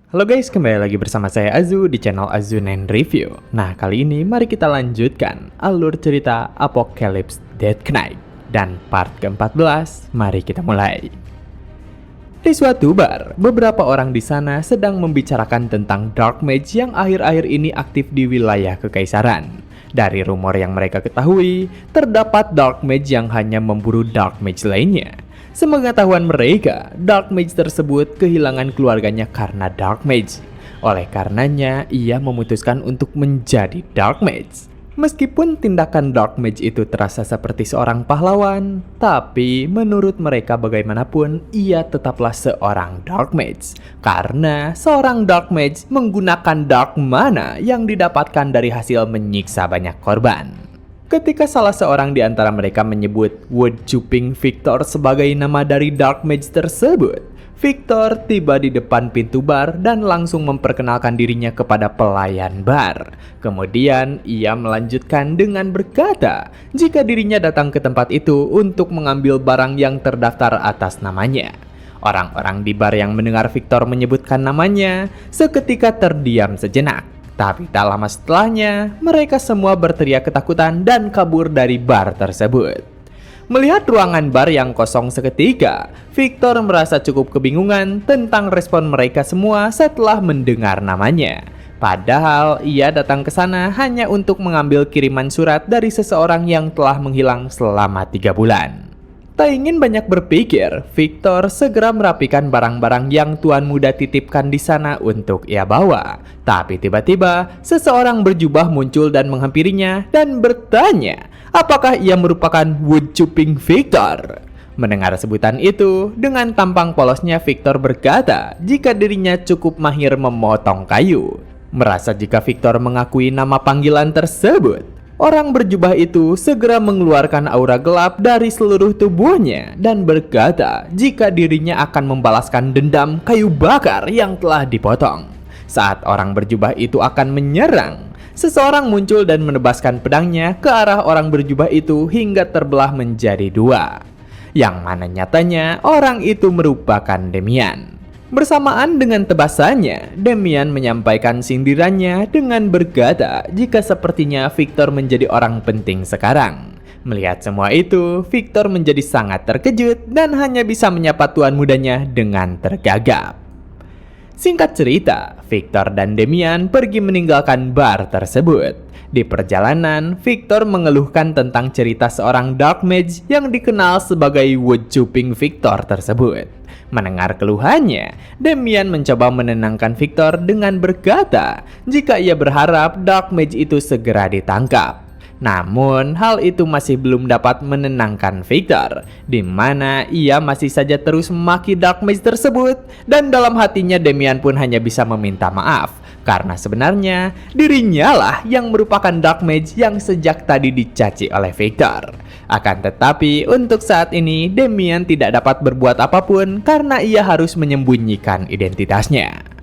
Halo guys, kembali lagi bersama saya Azu di channel Azunen Review. Nah, kali ini mari kita lanjutkan alur cerita Apocalypse Death Knight. Dan part ke-14, mari kita mulai. Di suatu bar, beberapa orang di sana sedang membicarakan tentang Dark Mage yang akhir-akhir ini aktif di wilayah Kekaisaran. Dari rumor yang mereka ketahui, terdapat Dark Mage yang hanya memburu Dark Mage lainnya. Sepengetahuan mereka, Dark Mage tersebut kehilangan keluarganya karena Dark Mage. Oleh karenanya, ia memutuskan untuk menjadi Dark Mage. Meskipun tindakan Dark Mage itu terasa seperti seorang pahlawan, tapi menurut mereka bagaimanapun, ia tetaplah seorang Dark Mage. Karena seorang Dark Mage menggunakan Dark Mana yang didapatkan dari hasil menyiksa banyak korban. Ketika salah seorang di antara mereka menyebut Woodchopping Victor sebagai nama dari Dark Mage tersebut, Victor tiba di depan pintu bar dan langsung memperkenalkan dirinya kepada pelayan bar. Kemudian ia melanjutkan dengan berkata jika dirinya datang ke tempat itu untuk mengambil barang yang terdaftar atas namanya. Orang-orang di bar yang mendengar Victor menyebutkan namanya seketika terdiam sejenak. Tapi tak lama setelahnya, mereka semua berteriak ketakutan dan kabur dari bar tersebut. Melihat ruangan bar yang kosong seketika, Victor merasa cukup kebingungan tentang respon mereka semua setelah mendengar namanya. Padahal ia datang ke sana hanya untuk mengambil kiriman surat dari seseorang yang telah menghilang selama 3 bulan. Tak ingin banyak berpikir, Victor segera merapikan barang-barang yang tuan muda titipkan di sana untuk ia bawa. Tapi tiba-tiba, seseorang berjubah muncul dan menghampirinya dan bertanya, apakah ia merupakan Woodchopping Victor? Mendengar sebutan itu, dengan tampang polosnya Victor berkata jika dirinya cukup mahir memotong kayu. Merasa jika Victor mengakui nama panggilan tersebut, orang berjubah itu segera mengeluarkan aura gelap dari seluruh tubuhnya dan berkata jika dirinya akan membalaskan dendam kayu bakar yang telah dipotong. Saat orang berjubah itu akan menyerang, seseorang muncul dan menebaskan pedangnya ke arah orang berjubah itu hingga terbelah menjadi 2. Yang mana nyatanya orang itu merupakan Demian. Bersamaan dengan tebasannya, Demian menyampaikan sindirannya dengan berkata jika sepertinya Victor menjadi orang penting sekarang. Melihat semua itu, Victor menjadi sangat terkejut dan hanya bisa menyapa tuan mudanya dengan tergagap. Singkat cerita, Victor dan Demian pergi meninggalkan bar tersebut. Di perjalanan, Victor mengeluhkan tentang cerita seorang Dark Mage yang dikenal sebagai Woodchopping Victor tersebut. Mendengar keluhannya, Demian mencoba menenangkan Victor dengan berkata jika ia berharap Dark Mage itu segera ditangkap. Namun, hal itu masih belum dapat menenangkan Victor, di mana ia masih saja terus memaki Dark Mage tersebut, dan dalam hatinya Demian pun hanya bisa meminta maaf, karena sebenarnya dirinya lah yang merupakan Dark Mage yang sejak tadi dicaci oleh Victor. Akan tetapi, untuk saat ini Demian tidak dapat berbuat apapun karena ia harus menyembunyikan identitasnya.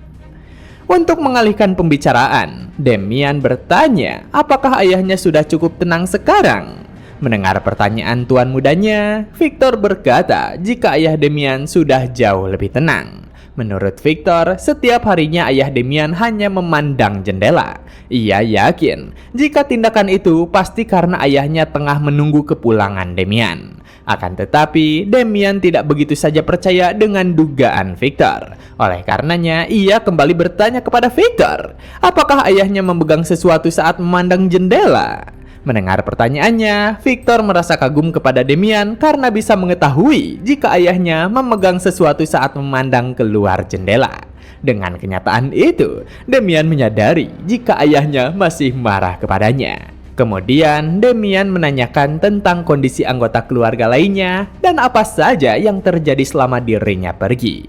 Untuk mengalihkan pembicaraan, Demian bertanya apakah ayahnya sudah cukup tenang sekarang. Mendengar pertanyaan tuan mudanya, Victor berkata jika ayah Demian sudah jauh lebih tenang. Menurut Victor, setiap harinya ayah Demian hanya memandang jendela. Ia yakin jika tindakan itu pasti karena ayahnya tengah menunggu kepulangan Demian. Akan tetapi, Demian tidak begitu saja percaya dengan dugaan Victor. Oleh karenanya, ia kembali bertanya kepada Victor, apakah ayahnya memegang sesuatu saat memandang jendela? Mendengar pertanyaannya, Victor merasa kagum kepada Demian karena bisa mengetahui jika ayahnya memegang sesuatu saat memandang keluar jendela. Dengan kenyataan itu, Demian menyadari jika ayahnya masih marah kepadanya. Kemudian, Demian menanyakan tentang kondisi anggota keluarga lainnya dan apa saja yang terjadi selama dirinya pergi.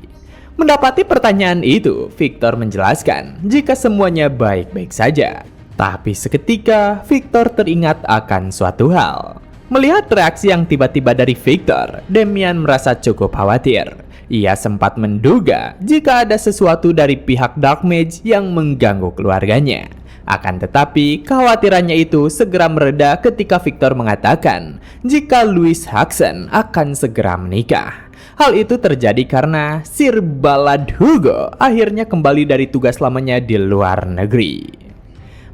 Mendapati pertanyaan itu, Victor menjelaskan jika semuanya baik-baik saja. Tapi seketika, Victor teringat akan suatu hal. Melihat reaksi yang tiba-tiba dari Victor, Demian merasa cukup khawatir. Ia sempat menduga jika ada sesuatu dari pihak Dark Mage yang mengganggu keluarganya. Akan tetapi, kekhawatirannya itu segera mereda ketika Victor mengatakan jika Louis Hudson akan segera menikah. Hal itu terjadi karena Sir Balad Hugo akhirnya kembali dari tugas lamanya di luar negeri.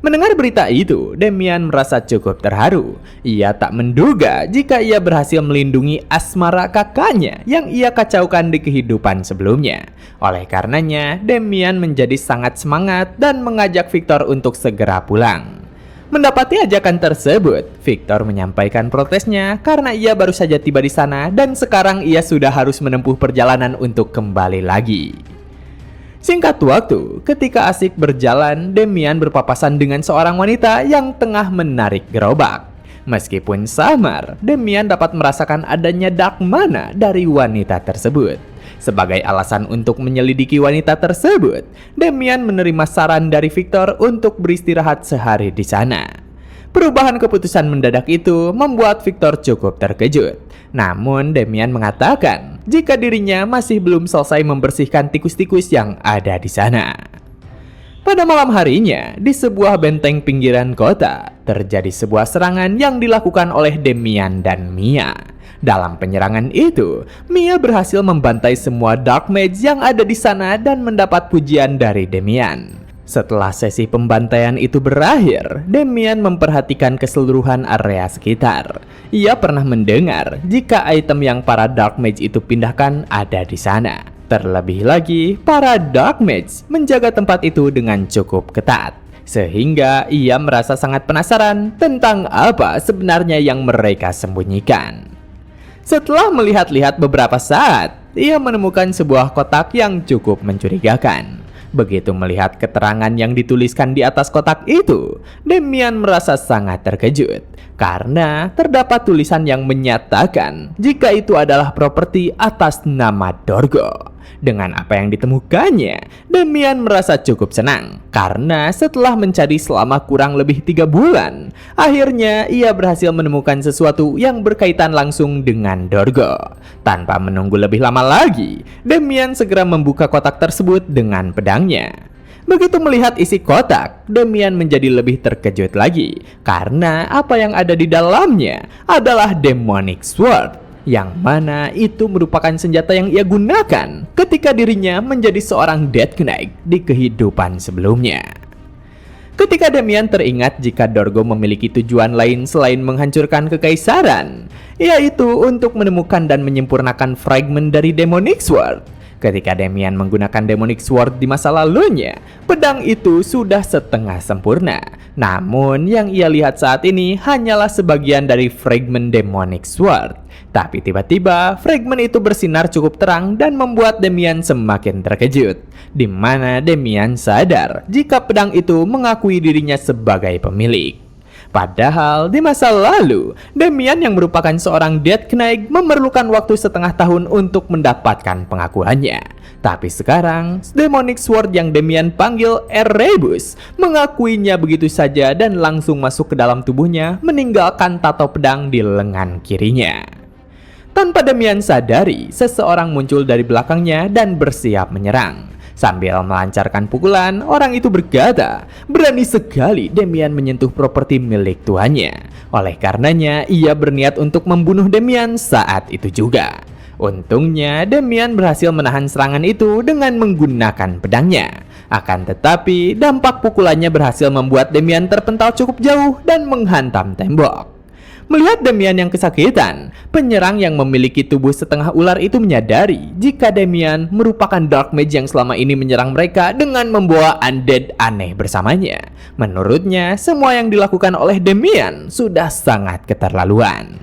Mendengar berita itu, Demian merasa cukup terharu. Ia tak menduga jika ia berhasil melindungi asmara kakaknya yang ia kacaukan di kehidupan sebelumnya. Oleh karenanya, Demian menjadi sangat semangat dan mengajak Victor untuk segera pulang. Mendapati ajakan tersebut, Victor menyampaikan protesnya karena ia baru saja tiba di sana dan sekarang ia sudah harus menempuh perjalanan untuk kembali lagi. Singkat waktu, ketika asik berjalan, Demian berpapasan dengan seorang wanita yang tengah menarik gerobak. Meskipun samar, Demian dapat merasakan adanya dark mana dari wanita tersebut. Sebagai alasan untuk menyelidiki wanita tersebut, Demian menerima saran dari Victor untuk beristirahat sehari di sana. Perubahan keputusan mendadak itu membuat Victor cukup terkejut. Namun Demian mengatakan jika dirinya masih belum selesai membersihkan tikus-tikus yang ada di sana. Pada malam harinya, di sebuah benteng pinggiran kota, terjadi sebuah serangan yang dilakukan oleh Demian dan Mia. Dalam penyerangan itu, Mia berhasil membantai semua Dark Mage yang ada di sana dan mendapat pujian dari Demian. Setelah sesi pembantaian itu berakhir, Demian memperhatikan keseluruhan area sekitar. Ia pernah mendengar jika item yang para Dark Mage itu pindahkan ada di sana. Terlebih lagi, para Dark Mage menjaga tempat itu dengan cukup ketat. Sehingga ia merasa sangat penasaran tentang apa sebenarnya yang mereka sembunyikan. Setelah melihat-lihat beberapa saat, ia menemukan sebuah kotak yang cukup mencurigakan. Begitu melihat keterangan yang dituliskan di atas kotak itu, Demian merasa sangat terkejut karena terdapat tulisan yang menyatakan jika itu adalah properti atas nama Dorgo. Dengan apa yang ditemukannya, Demian merasa cukup senang karena setelah mencari selama kurang lebih 3 bulan, akhirnya ia berhasil menemukan sesuatu yang berkaitan langsung dengan Dorgo. Tanpa menunggu lebih lama lagi, Demian segera membuka kotak tersebut dengan pedangnya. Begitu melihat isi kotak, Demian menjadi lebih terkejut lagi karena apa yang ada di dalamnya adalah Demonic Sword, yang mana itu merupakan senjata yang ia gunakan ketika dirinya menjadi seorang Death Knight di kehidupan sebelumnya. Ketika Demian teringat jika Dorgo memiliki tujuan lain selain menghancurkan kekaisaran, yaitu untuk menemukan dan menyempurnakan fragmen dari Demonic Sword. Ketika Demian menggunakan Demonic Sword di masa lalunya, pedang itu sudah setengah sempurna. Namun yang ia lihat saat ini hanyalah sebagian dari fragmen Demonic Sword. Tapi tiba-tiba fragmen itu bersinar cukup terang dan membuat Demian semakin terkejut. Di mana Demian sadar jika pedang itu mengakui dirinya sebagai pemilik. Padahal di masa lalu, Demian yang merupakan seorang Death Knight memerlukan waktu setengah tahun untuk mendapatkan pengakuannya. Tapi sekarang, Demonic Sword yang Demian panggil Erebus mengakuinya begitu saja dan langsung masuk ke dalam tubuhnya, meninggalkan tato pedang di lengan kirinya. Tanpa Demian sadari, seseorang muncul dari belakangnya dan bersiap menyerang. Sambil melancarkan pukulan, orang itu berkata, berani sekali Demian menyentuh properti milik tuannya. Oleh karenanya, ia berniat untuk membunuh Demian saat itu juga. Untungnya, Demian berhasil menahan serangan itu dengan menggunakan pedangnya. Akan tetapi, dampak pukulannya berhasil membuat Demian terpental cukup jauh dan menghantam tembok. Melihat Demian yang kesakitan, penyerang yang memiliki tubuh setengah ular itu menyadari jika Demian merupakan Dark Mage yang selama ini menyerang mereka dengan membawa undead aneh bersamanya. Menurutnya, semua yang dilakukan oleh Demian sudah sangat keterlaluan.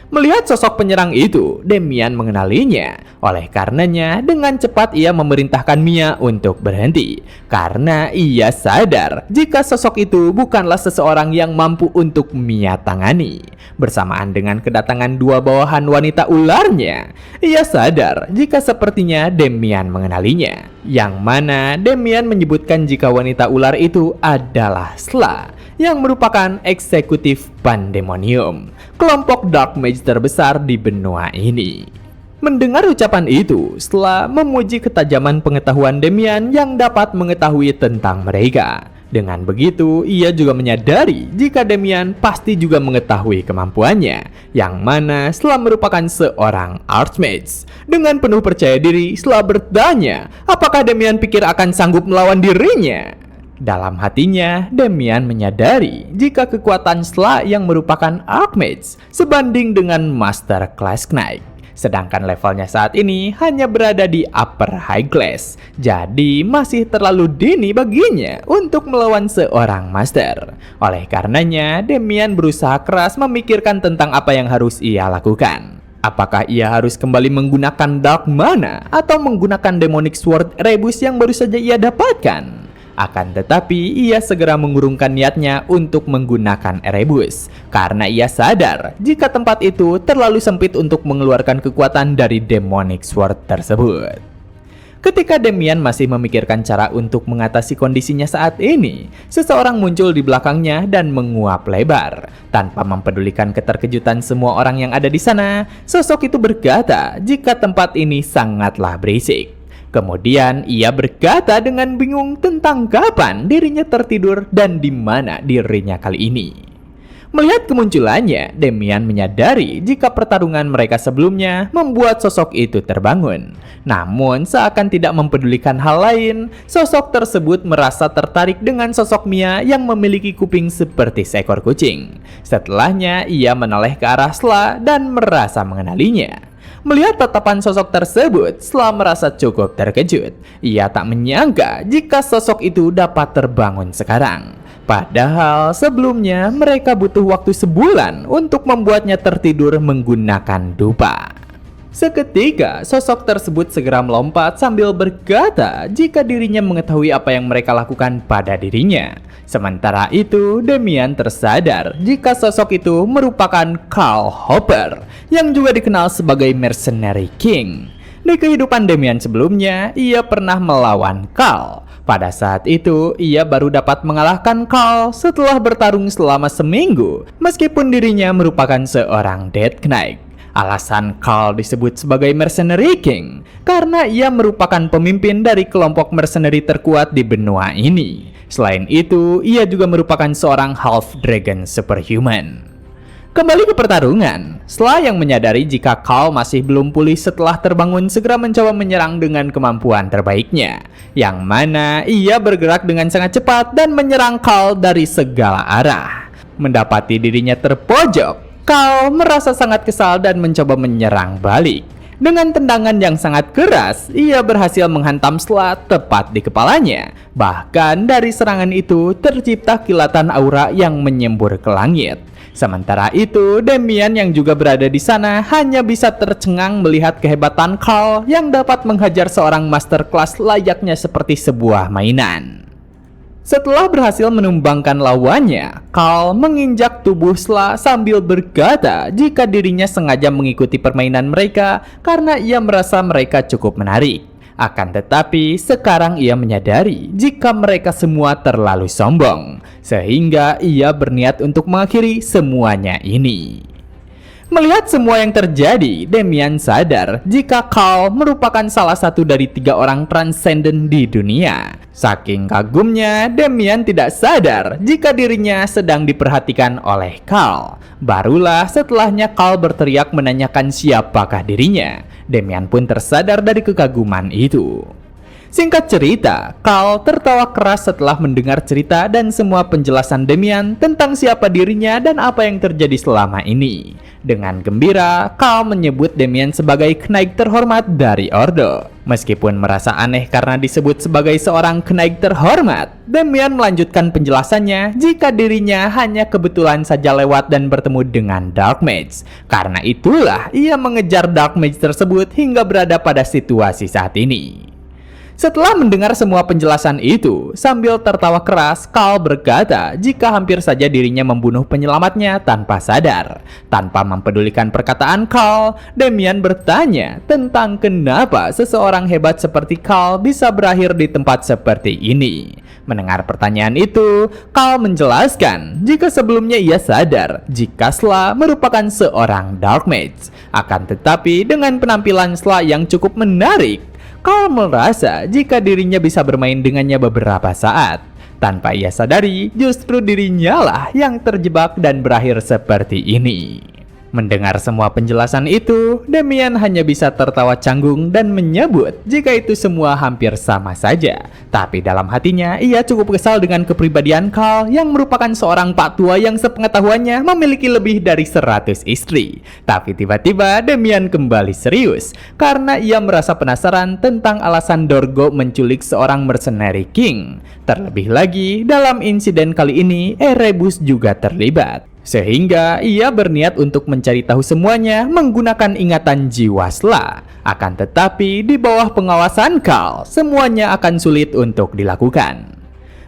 Melihat sosok penyerang itu, Demian mengenalinya. Oleh karenanya, dengan cepat ia memerintahkan Mia untuk berhenti. Karena ia sadar jika sosok itu bukanlah seseorang yang mampu untuk Mia tangani. Bersamaan dengan kedatangan dua bawahan wanita ularnya, ia sadar jika sepertinya Demian mengenalinya. Yang mana Demian menyebutkan jika wanita ular itu adalah Sla, yang merupakan eksekutif Pandemonium, kelompok Dark Mage terbesar di benua ini. Mendengar ucapan itu, Sla memuji ketajaman pengetahuan Demian yang dapat mengetahui tentang mereka. Dengan begitu, ia juga menyadari jika Damian pasti juga mengetahui kemampuannya, yang mana setelah merupakan seorang Archmage. Dengan penuh percaya diri, setelah bertanya, apakah Damian pikir akan sanggup melawan dirinya? Dalam hatinya, Damian menyadari jika kekuatan Sla yang merupakan Archmage sebanding dengan Master Class Knight. Sedangkan levelnya saat ini hanya berada di upper high class. Jadi masih terlalu dini baginya untuk melawan seorang master. Oleh karenanya, Damian berusaha keras memikirkan tentang apa yang harus ia lakukan. Apakah ia harus kembali menggunakan Dark Mana atau menggunakan Demonic Sword Rebus yang baru saja ia dapatkan? Akan tetapi, ia segera mengurungkan niatnya untuk menggunakan Erebus karena ia sadar jika tempat itu terlalu sempit untuk mengeluarkan kekuatan dari Demonic Sword tersebut. Ketika Damian masih memikirkan cara untuk mengatasi kondisinya saat ini, seseorang muncul di belakangnya dan menguap lebar. Tanpa mempedulikan keterkejutan semua orang yang ada di sana, sosok itu berkata jika tempat ini sangatlah berisik. Kemudian ia berkata dengan bingung tentang kapan dirinya tertidur dan di mana dirinya kali ini. Melihat kemunculannya, Damian menyadari jika pertarungan mereka sebelumnya membuat sosok itu terbangun. Namun seakan tidak mempedulikan hal lain, sosok tersebut merasa tertarik dengan sosok Mia yang memiliki kuping seperti seekor kucing. Setelahnya ia menoleh ke arah Sla dan merasa mengenalinya. Melihat tatapan sosok tersebut, Sla merasa cukup terkejut. Ia tak menyangka jika sosok itu dapat terbangun sekarang. Padahal sebelumnya mereka butuh waktu sebulan untuk membuatnya tertidur menggunakan dupa. Seketika, sosok tersebut segera melompat sambil berkata jika dirinya mengetahui apa yang mereka lakukan pada dirinya. Sementara itu, Damian tersadar jika sosok itu merupakan Carl Hopper, yang juga dikenal sebagai Mercenary King. Di kehidupan Damian sebelumnya, ia pernah melawan Carl. Pada saat itu, ia baru dapat mengalahkan Carl setelah bertarung selama seminggu, meskipun dirinya merupakan seorang Death Knight. Alasan Carl disebut sebagai Mercenary King karena ia merupakan pemimpin dari kelompok mercenary terkuat di benua ini. Selain itu, ia juga merupakan seorang half dragon superhuman. Kembali ke pertarungan, Sla yang menyadari jika Carl masih belum pulih setelah terbangun segera mencoba menyerang dengan kemampuan terbaiknya, yang mana ia bergerak dengan sangat cepat dan menyerang Carl dari segala arah. Mendapati dirinya terpojok, Carl merasa sangat kesal dan mencoba menyerang balik. Dengan tendangan yang sangat keras, ia berhasil menghantam Sla tepat di kepalanya. Bahkan dari serangan itu tercipta kilatan aura yang menyembur ke langit. Sementara itu, Damian yang juga berada di sana hanya bisa tercengang melihat kehebatan Carl yang dapat menghajar seorang master class layaknya seperti sebuah mainan. Setelah berhasil menumbangkan lawannya, Carl menginjak tubuh Sla sambil berkata jika dirinya sengaja mengikuti permainan mereka karena ia merasa mereka cukup menarik. Akan tetapi, sekarang ia menyadari jika mereka semua terlalu sombong, sehingga ia berniat untuk mengakhiri semuanya ini. Melihat semua yang terjadi, Damian sadar jika Carl merupakan salah satu dari 3 orang transcendent di dunia. Saking kagumnya, Damian tidak sadar jika dirinya sedang diperhatikan oleh Carl. Barulah setelahnya Carl berteriak menanyakan siapakah dirinya. Damian pun tersadar dari kekaguman itu. Singkat cerita, Carl tertawa keras setelah mendengar cerita dan semua penjelasan Damian tentang siapa dirinya dan apa yang terjadi selama ini. Dengan gembira, Carl menyebut Damian sebagai Knight terhormat dari Ordo. Meskipun merasa aneh karena disebut sebagai seorang Knight terhormat, Damian melanjutkan penjelasannya jika dirinya hanya kebetulan saja lewat dan bertemu dengan Dark Mage. Karena itulah ia mengejar Dark Mage tersebut hingga berada pada situasi saat ini. Setelah mendengar semua penjelasan itu, sambil tertawa keras, Carl berkata jika hampir saja dirinya membunuh penyelamatnya tanpa sadar. Tanpa mempedulikan perkataan Carl, Damian bertanya tentang kenapa seseorang hebat seperti Carl bisa berakhir di tempat seperti ini. Mendengar pertanyaan itu, Carl menjelaskan jika sebelumnya ia sadar jika Sla merupakan seorang Dark Mage. Akan tetapi dengan penampilan Sla yang cukup menarik, Carl merasa jika dirinya bisa bermain dengannya beberapa saat. Tanpa ia sadari, justru dirinya lah yang terjebak dan berakhir seperti ini. Mendengar semua penjelasan itu, Damian hanya bisa tertawa canggung dan menyebut jika itu semua hampir sama saja. Tapi dalam hatinya, ia cukup kesal dengan kepribadian Carl yang merupakan seorang pak tua yang sepengetahuannya memiliki lebih dari 100 istri. Tapi tiba-tiba Damian kembali serius karena ia merasa penasaran tentang alasan Dorgo menculik seorang mercenary king. Terlebih lagi, dalam insiden kali ini, Erebus juga terlibat. Sehingga ia berniat untuk mencari tahu semuanya menggunakan ingatan Jiwasla. Akan tetapi di bawah pengawasan Carl, semuanya akan sulit untuk dilakukan.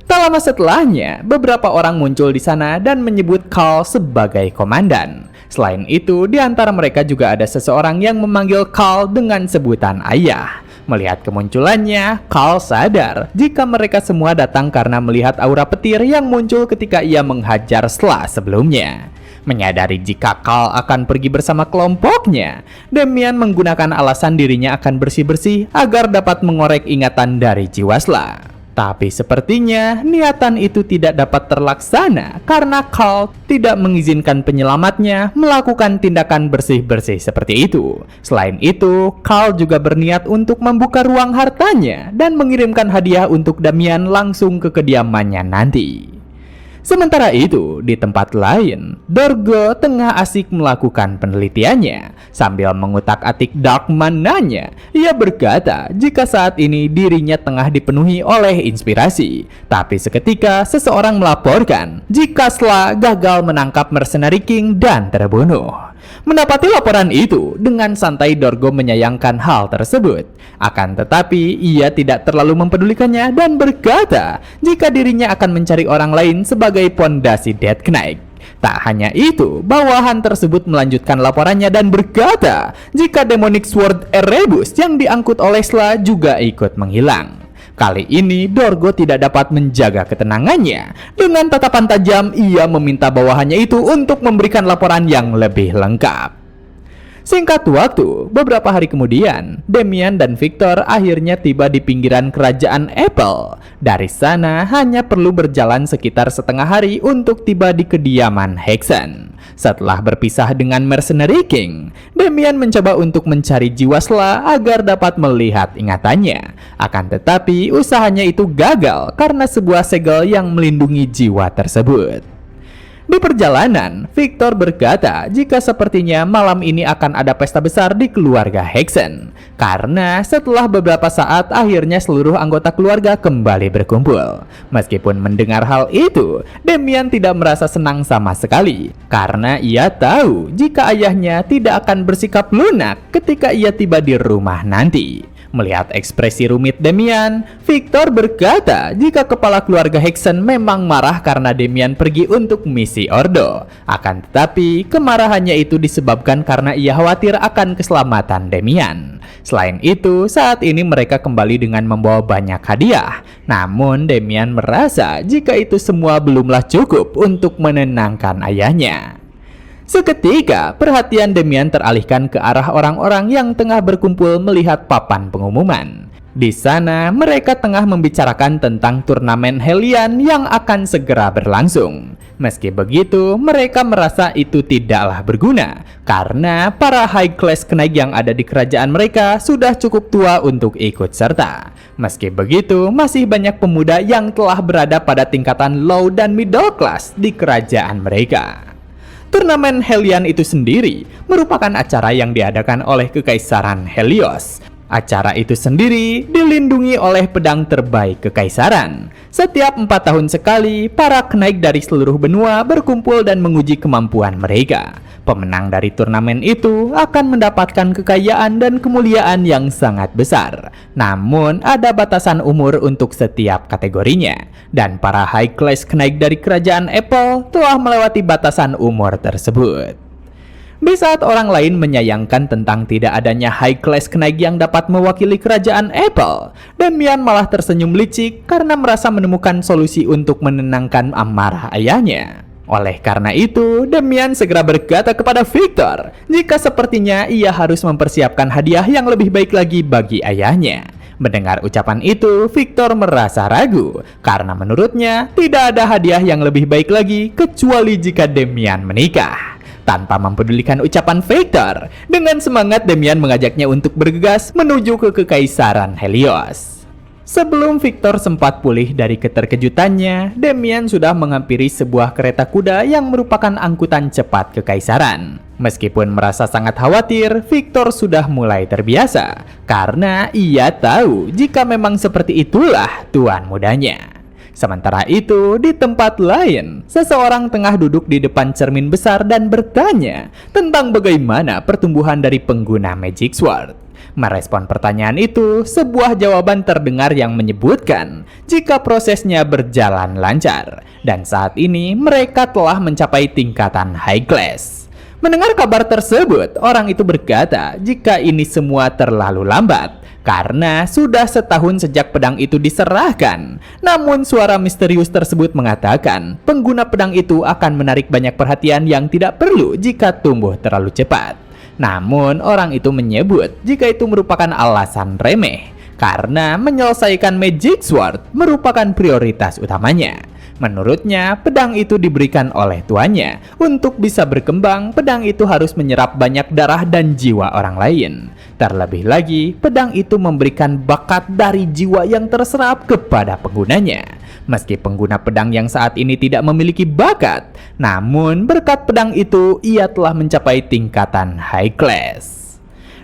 Tak lama setelahnya, beberapa orang muncul di sana dan menyebut Carl sebagai komandan. Selain itu, di antara mereka juga ada seseorang yang memanggil Carl dengan sebutan ayah. Melihat kemunculannya, Carl sadar jika mereka semua datang karena melihat aura petir yang muncul ketika ia menghajar Sla sebelumnya. Menyadari jika Carl akan pergi bersama kelompoknya, Damian menggunakan alasan dirinya akan bersih-bersih agar dapat mengorek ingatan dari Jiwasla. Tapi sepertinya niatan itu tidak dapat terlaksana karena Carl tidak mengizinkan penyelamatnya melakukan tindakan bersih-bersih seperti itu. Selain itu, Carl juga berniat untuk membuka ruang hartanya dan mengirimkan hadiah untuk Damian langsung ke kediamannya nanti. Sementara itu, di tempat lain, Dorgo tengah asik melakukan penelitiannya. Sambil mengutak-atik Darkman-nya, ia berkata jika saat ini dirinya tengah dipenuhi oleh inspirasi. Tapi seketika seseorang melaporkan jika Sla gagal menangkap mercenary king dan terbunuh. Mendapati laporan itu, dengan santai Dorgo menyayangkan hal tersebut. Akan tetapi, ia tidak terlalu mempedulikannya dan berkata jika dirinya akan mencari orang lain sebagai pondasi Death Knight. Tak hanya itu, bawahan tersebut melanjutkan laporannya dan berkata jika Demonic Sword Erebus yang diangkut oleh Sla juga ikut menghilang. Kali ini Dorgo tidak dapat menjaga ketenangannya. Dengan tatapan tajam, ia meminta bawahannya itu untuk memberikan laporan yang lebih lengkap. Singkat waktu, beberapa hari kemudian, Damian dan Victor akhirnya tiba di pinggiran kerajaan Apple. Dari sana hanya perlu berjalan sekitar setengah hari untuk tiba di kediaman Hexen. Setelah berpisah dengan Mercenary King, Damian mencoba untuk mencari Jiwasla agar dapat melihat ingatannya. Akan tetapi usahanya itu gagal karena sebuah segel yang melindungi jiwa tersebut. Di perjalanan, Victor berkata jika sepertinya malam ini akan ada pesta besar di keluarga Hexen. Karena setelah beberapa saat akhirnya seluruh anggota keluarga kembali berkumpul. Meskipun mendengar hal itu, Damian tidak merasa senang sama sekali. Karena ia tahu jika ayahnya tidak akan bersikap lunak ketika ia tiba di rumah nanti. Melihat ekspresi rumit Damian, Victor berkata jika kepala keluarga Hexen memang marah karena Damian pergi untuk misi Ordo. Akan tetapi, kemarahannya itu disebabkan karena ia khawatir akan keselamatan Damian. Selain itu, saat ini mereka kembali dengan membawa banyak hadiah. Namun, Damian merasa jika itu semua belumlah cukup untuk menenangkan ayahnya. Seketika, perhatian Damian teralihkan ke arah orang-orang yang tengah berkumpul melihat papan pengumuman. Di sana, mereka tengah membicarakan tentang turnamen Hellion yang akan segera berlangsung. Meski begitu, mereka merasa itu tidaklah berguna, karena para high class knight yang ada di kerajaan mereka sudah cukup tua untuk ikut serta. Meski begitu, masih banyak pemuda yang telah berada pada tingkatan low dan middle class di kerajaan mereka. Turnamen Hellion itu sendiri merupakan acara yang diadakan oleh Kekaisaran Helios. Acara itu sendiri dilindungi oleh pedang terbaik Kekaisaran. Setiap 4 tahun sekali, para knight dari seluruh benua berkumpul dan menguji kemampuan mereka. Pemenang dari turnamen itu akan mendapatkan kekayaan dan kemuliaan yang sangat besar. Namun, ada batasan umur untuk setiap kategorinya. Dan para high class knight dari kerajaan Apple telah melewati batasan umur tersebut. Di saat orang lain menyayangkan tentang tidak adanya high class knight yang dapat mewakili kerajaan Apple, Damian malah tersenyum licik karena merasa menemukan solusi untuk menenangkan amarah ayahnya. Oleh karena itu, Damian segera berkata kepada Victor jika sepertinya ia harus mempersiapkan hadiah yang lebih baik lagi bagi ayahnya. Mendengar ucapan itu, Victor merasa ragu karena menurutnya tidak ada hadiah yang lebih baik lagi kecuali jika Damian menikah. Tanpa mempedulikan ucapan Victor, dengan semangat Damian mengajaknya untuk bergegas menuju ke Kekaisaran Helios. Sebelum Victor sempat pulih dari keterkejutannya, Damian sudah menghampiri sebuah kereta kuda yang merupakan angkutan cepat kekaisaran. Meskipun merasa sangat khawatir, Victor sudah mulai terbiasa karena ia tahu jika memang seperti itulah tuan mudanya. Sementara itu, di tempat lain, seseorang tengah duduk di depan cermin besar dan bertanya tentang bagaimana pertumbuhan dari pengguna Magic Sword. Merespon pertanyaan itu, sebuah jawaban terdengar yang menyebutkan jika prosesnya berjalan lancar dan saat ini mereka telah mencapai tingkatan high class. Mendengar kabar tersebut, orang itu berkata jika ini semua terlalu lambat karena sudah setahun sejak pedang itu diserahkan. Namun suara misterius tersebut mengatakan pengguna pedang itu akan menarik banyak perhatian yang tidak perlu jika tumbuh terlalu cepat. Namun orang itu menyebut jika itu merupakan alasan remeh karena menyelesaikan Magic Sword merupakan prioritas utamanya. Menurutnya, pedang itu diberikan oleh tuannya. Untuk bisa berkembang, pedang itu harus menyerap banyak darah dan jiwa orang lain. Terlebih lagi, pedang itu memberikan bakat dari jiwa yang terserap kepada penggunanya. Meski pengguna pedang yang saat ini tidak memiliki bakat, namun berkat pedang itu, ia telah mencapai tingkatan high class.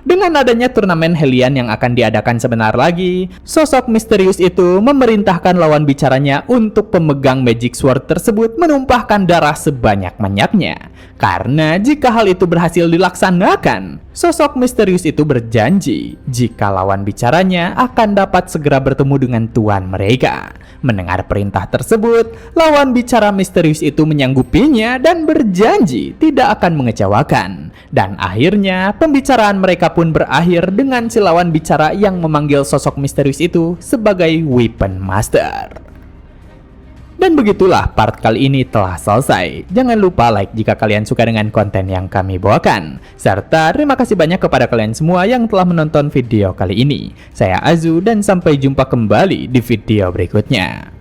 Dengan adanya turnamen Hellion yang akan diadakan sebentar lagi, sosok misterius itu memerintahkan lawan bicaranya untuk pemegang Magic Sword tersebut menumpahkan darah sebanyak-banyaknya. Karena jika hal itu berhasil dilaksanakan, sosok misterius itu berjanji jika lawan bicaranya akan dapat segera bertemu dengan tuan mereka. Mendengar perintah tersebut, lawan bicara misterius itu menyanggupinya dan berjanji tidak akan mengecewakan. Dan akhirnya pembicaraan mereka pun berakhir dengan si lawan bicara yang memanggil sosok misterius itu sebagai Weapon Master. Dan begitulah part kali ini telah selesai. Jangan lupa like jika kalian suka dengan konten yang kami bawakan. Serta terima kasih banyak kepada kalian semua yang telah menonton video kali ini. Saya Azu dan sampai jumpa kembali di video berikutnya.